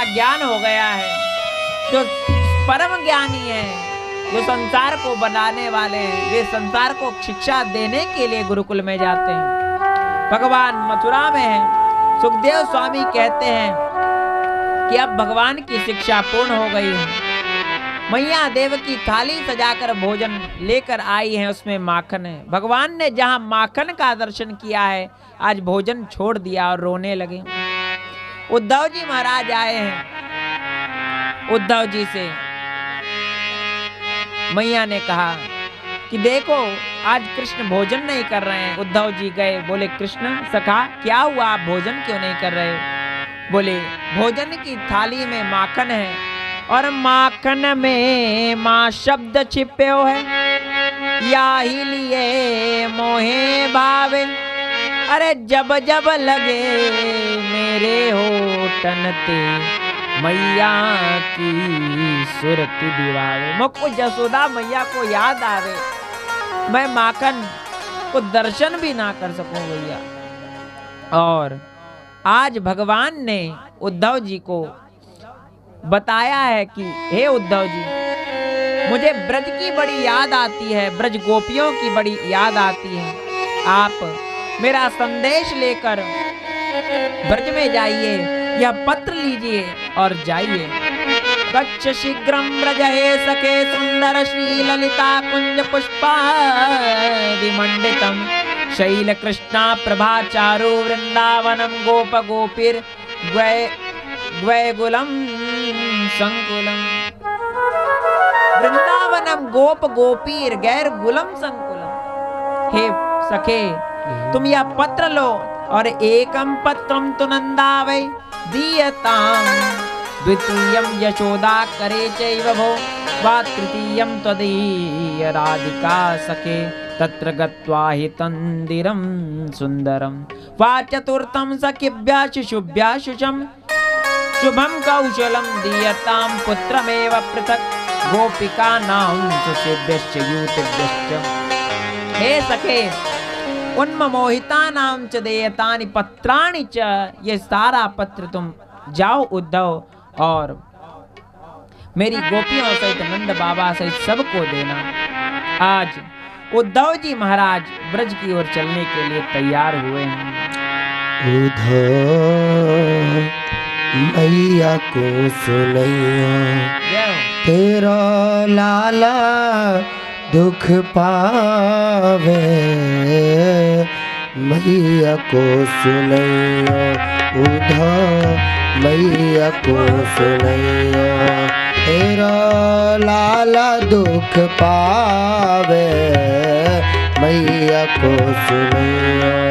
ज्ञान हो गया है, जो परम ज्ञानी है, जो संसार को बनाने वाले हैं, वे संसार को शिक्षा देने के लिए गुरुकुल में जाते हैं। भगवान मथुरा में हैं। सुखदेव स्वामी कहते हैं कि अब भगवान की शिक्षा पूर्ण हो गई है। मैया देव की थाली सजाकर भोजन लेकर आई है, उसमें माखन है। भगवान ने जहां माखन का दर्शन किया है, आज भोजन छोड़ दिया और रोने लगे। उद्धव जी महाराज आए हैं। उद्धव जी से मैया ने कहा कि देखो आज कृष्ण भोजन नहीं कर रहे हैं। उद्धव जी गए, बोले कृष्ण सखा क्या हुआ, आप भोजन क्यों नहीं कर रहे? बोले भोजन की थाली में माखन है और माखन में माँ शब्द छिपे है, या ही लिए मोहे भावे। अरे जब जब लगे मेरे होठन ते मैया की सुरती दिवावे। मुझको जसोदा मैया को याद आवे, मैं माखन को दर्शन भी ना कर सकूं भैया। और आज भगवान ने उद्धव जी को बताया है कि हे उद्धव जी, मुझे ब्रज की बड़ी याद आती है, ब्रज गोपियों की बड़ी याद आती है। आप मेरा संदेश लेकर ब्रज में जाइए, यह पत्र लीजिए और जाइए। गच्छ शीघ्रम ब्रज हे सखे सुंदर श्री ललिता कुंज पुष्पादिमंडितम शैल कृष्णा प्रभा चारु वृंदावनम गोप गोपीर द्वैगुलम संकुलम। वृंदावनम गोप गोपीर गैर गुलम संकुलम। हे सखे तुम यह पत्र लो और एकम पत्रम तु नंदावै दीयताम द्वितीयम यशोदा करे चैव भो वा तृतीयम त्वदीय राधिका सखे तत्र गत्वा हि तंदिरम सुंदरम वा चतुर्थम सखिभ्यः शिशुभ्यः शुशम शुभम कौशलम दीयताम पुत्रमेव पृथक गोपिकानां सुषेभ्यश्च यूतेभ्यश्च। हे सखे उन्ममोहितानां च देयतानि पत्राणि च, ये सारा पत्र तुम जाओ उद्धव और मेरी गोपियों सहित नंद बाबा सहित सबको देना। आज उद्धव जी महाराज ब्रज की ओर चलने के लिए तैयार हुए हैं। उद्धव मैया को सुनैया तेरा लाला दुख पावे, मैया को सुनैया उद्धव मैया को सुनैया तेरा लाला दुख पावे, मैया को सुनैया।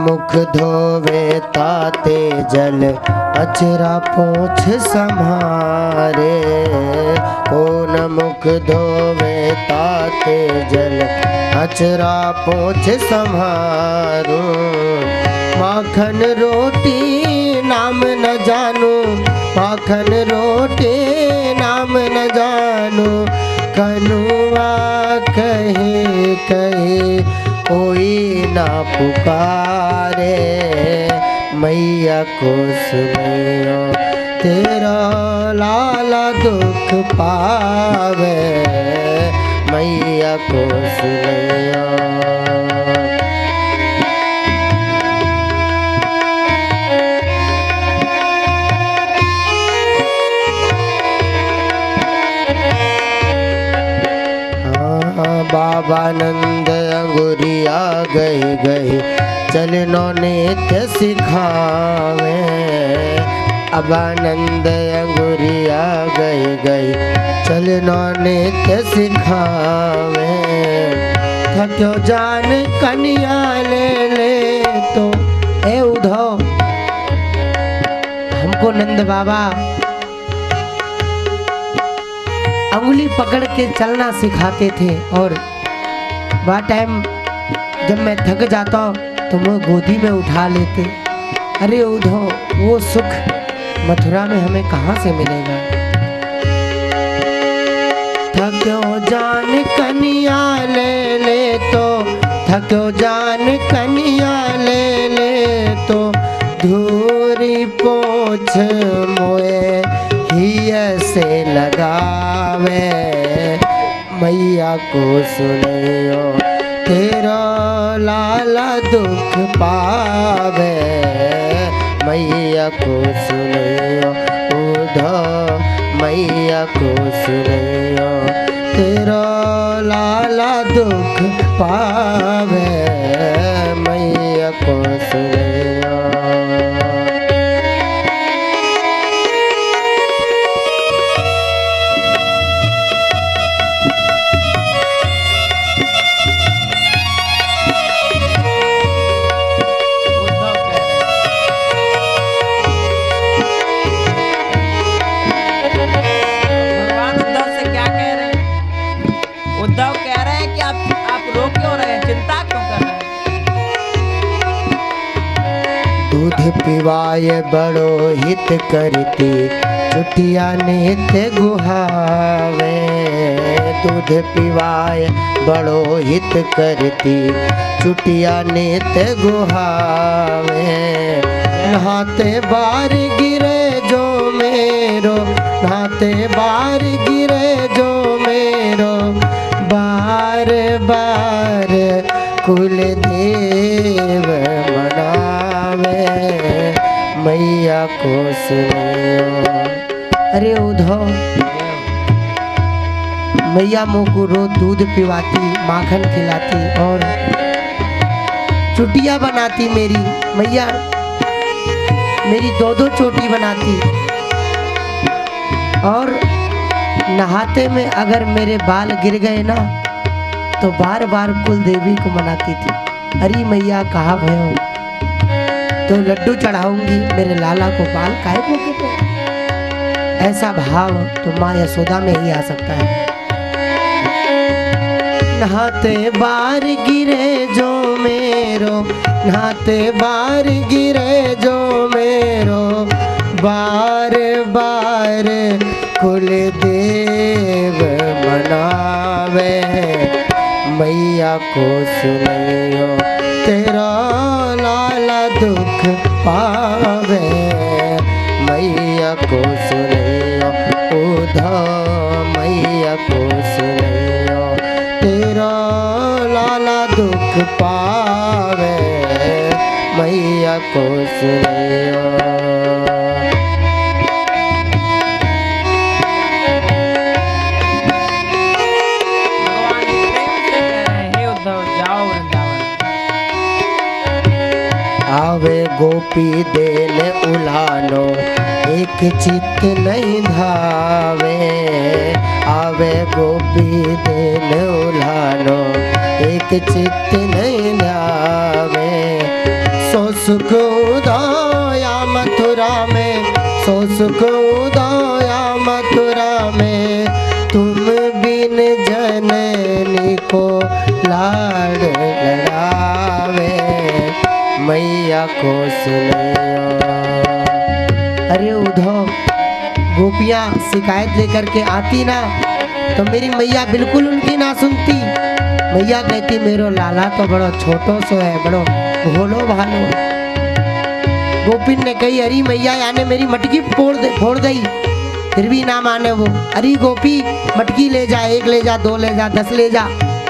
मुख धोवे ताते जल अचरा पोंछ संभारे, कौन मुख धोवे ताते जल अचरा पोंछ संभारो। माखन रोटी नाम न जानू, माखन रोटी नाम न जानू, कनुआ कहे कहे कोई ना पुकारे, मैया को सुनैया तेरा लाला दुख पावे, मैया को सुनैया। बाबा नंद अंगुरिया गई गई चलनो नित्य सिखावे, अबानंद अंगुरिया गई गई चलनो नित्य सिखावे। थक्यो जान कन्या ले ले तो ए उद्धव, हमको नंद बाबा अंगुली पकड़ के चलना सिखाते थे, और वह टाइम जब मैं थक जाता तो वो गोदी में उठा लेते। अरे उद्धव वो सुख मथुरा में हमें कहाँ से मिलेगा। थक्यो जान कन्या थक्यो जान कनिया ले ले तो धूरी पोछ मोए हिय से लगावे मैया को सुनियो तेरा लाला दुख पावे मैया को सुनियो उधो मैया को सुनियो तेरा लाला दुख पावे मैया को सुनियो। उद्धव कह रहे हैं कि आप रो क्यों रहे हैं, चिंता क्यों कर रहे हैं? दूध पिवाए बड़ो हित करती चुटिया नित गुहावे दूध पिवाए बड़ो हित करती चुटिया नित गुहावे नहाते बार गिरे जो मेरो नहाते बार गिरे जो मेरो बार बार कुल देव मनावे मैया को सुनियो। अरे उद्धव मैया मोको रोज दूध पिवाती माखन खिलाती और चुटिया बनाती मेरी मैया मेरी दो दो चोटी बनाती और नहाते में अगर मेरे बाल गिर गए ना तो बार बार कुल देवी को मनाती थी। अरे मैया कहाँ भयो तो लड्डू चढ़ाऊंगी मेरे लाला को बाल काहे को गिर गए। ऐसा भाव तो माँ यशोदा में ही आ सकता है। नहाते बार गिरे जो मेरो नहाते बार गिरे जो मेरो बार बार कुल देव मनावे मैया को सुनियो तेरा लाला दुख पावे मैया को सुनियो उधो मैया को सुनियो तेरा लाला दुख पावे मैया को सुनियो। आवे गोपी देन उलानो एक चित्त नहीं धावे आवे गोपी देन उलानो एक चित्त नहीं धावे सो सुख उदाया मथुरा में सो सुख उदाया मथुरा में तुम बिन जननी को लाड लड़ावे मैया को सुनियो। अरे उद्धव गोपियाँ शिकायत लेकर के आती ना तो मेरी मैया बिल्कुल उनकी ना सुनती। मैया कहती मेरो लाला तो बड़ो छोटो सो है बड़ो भोलो भालो। गोपिन ने कही अरे मैया याने मेरी मटकी फोड़ दई फिर भी ना माने वो। अरे गोपी मटकी ले जा एक ले जा दो ले जा 10 ले जा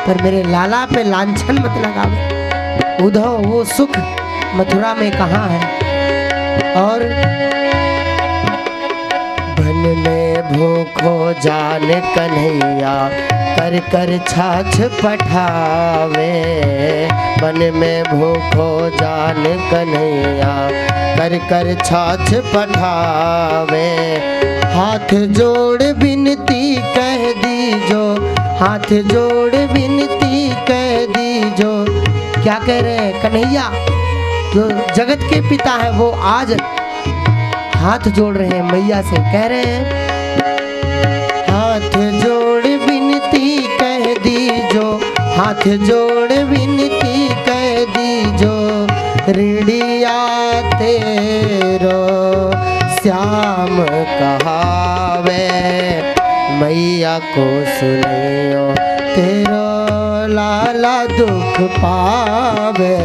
पर मेरे लाला पे लांछन मत लगावे। उद्धव वो सुख मथुरा में कहाँ है। और बन में भूखो जान कन्हैया कर कर छाछ पठावे बन में भूखो जान कन्हैया कर कर छाछ पठावे हाथ जोड़ विनती कह दीजो हाथ जोड़ विनती कह दीजो। क्या कह रहे हैं कन्हैया जो जगत के पिता है वो आज हाथ जोड़ रहे हैं मैया से कह रहे हैं हाथ जोड़ विनती कह दीजो हाथ जोड़ विनती कह दीजो ऋणिया तेरो श्याम कहावे मैया को सुनियो तेरो ला लाला दुख पावे,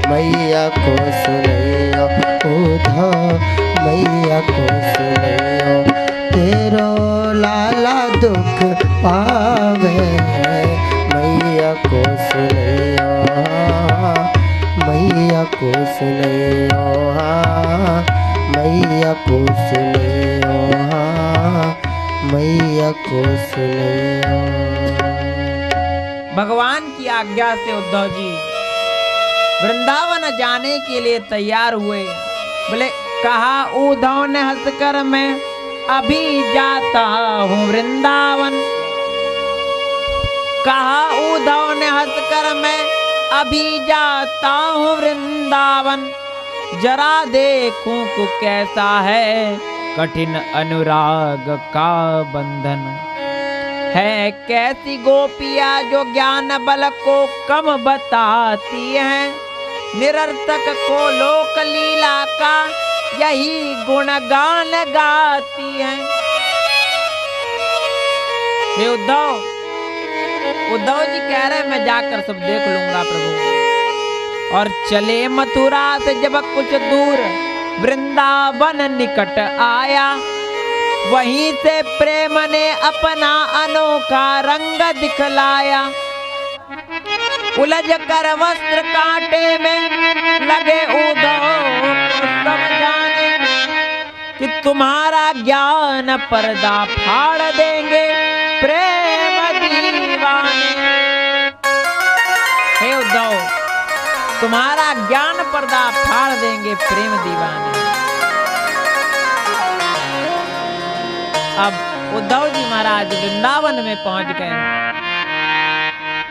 मैया को सुनियो उद्धव मैया को सुनियो, तेरो लाला दुख पावे, मैया को सुनियो, मैया को सुनियो, मैया को सुनियो, मैया को सुनियो। भगवान की आज्ञा से उद्धव जी वृंदावन जाने के लिए तैयार हुए। बोले कहा उद्धव ने हंसकर, मैं अभी जाता हूँ वृंदावन। कहा उद्धव ने हंसकर, मैं अभी जाता हूँ वृंदावन। जरा देखूं को कैसा है कठिन अनुराग का बंधन, है कैसी गोपिया जो ज्ञान बल को कम बताती है, निरर्थक को लोक लीला का यही गुणगान गाती है। हे उद्धव जी कह रहे मैं जाकर सब देख लूंगा प्रभु। और चले मथुरा से जब कुछ दूर वृंदावन निकट आया, वहीं से प्रेम ने अपना अनोखा रंग दिखलाया। उलझ कर वस्त्र कांटे में लगे उद्धव को समझाने, कि तुम्हारा ज्ञान पर्दा फाड़ देंगे प्रेम दीवाने। हे उद्धव, तुम्हारा ज्ञान पर्दा फाड़ देंगे प्रेम दीवाने। अब उद्धव जी महाराज वृंदावन में पहुंच गए,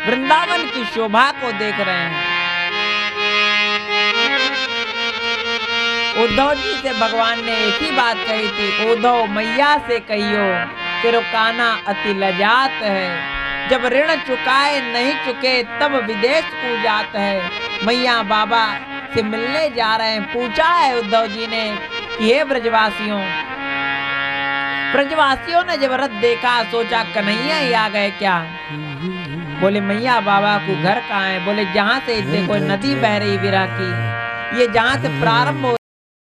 वृंदावन की शोभा को देख रहे हैं। उद्धव जी से भगवान ने एक ही बात कही थी, उद्धव मैया से कहियो कि रुकाना अति लजात है, जब ऋण चुकाए नहीं चुके तब विदेश को जात है। मैया बाबा से मिलने जा रहे हैं। पूछा है उद्धव जी ने कि हे ब्रजवासियों, ब्रजवासियों ने जब रथ देखा सोचा कन्हैया ही आ गए क्या। बोले मैया बाबा को घर कहाँ है। बोले जहाँ से देखो नदी बह रही विरह की, ये जहाँ से प्रारंभ हो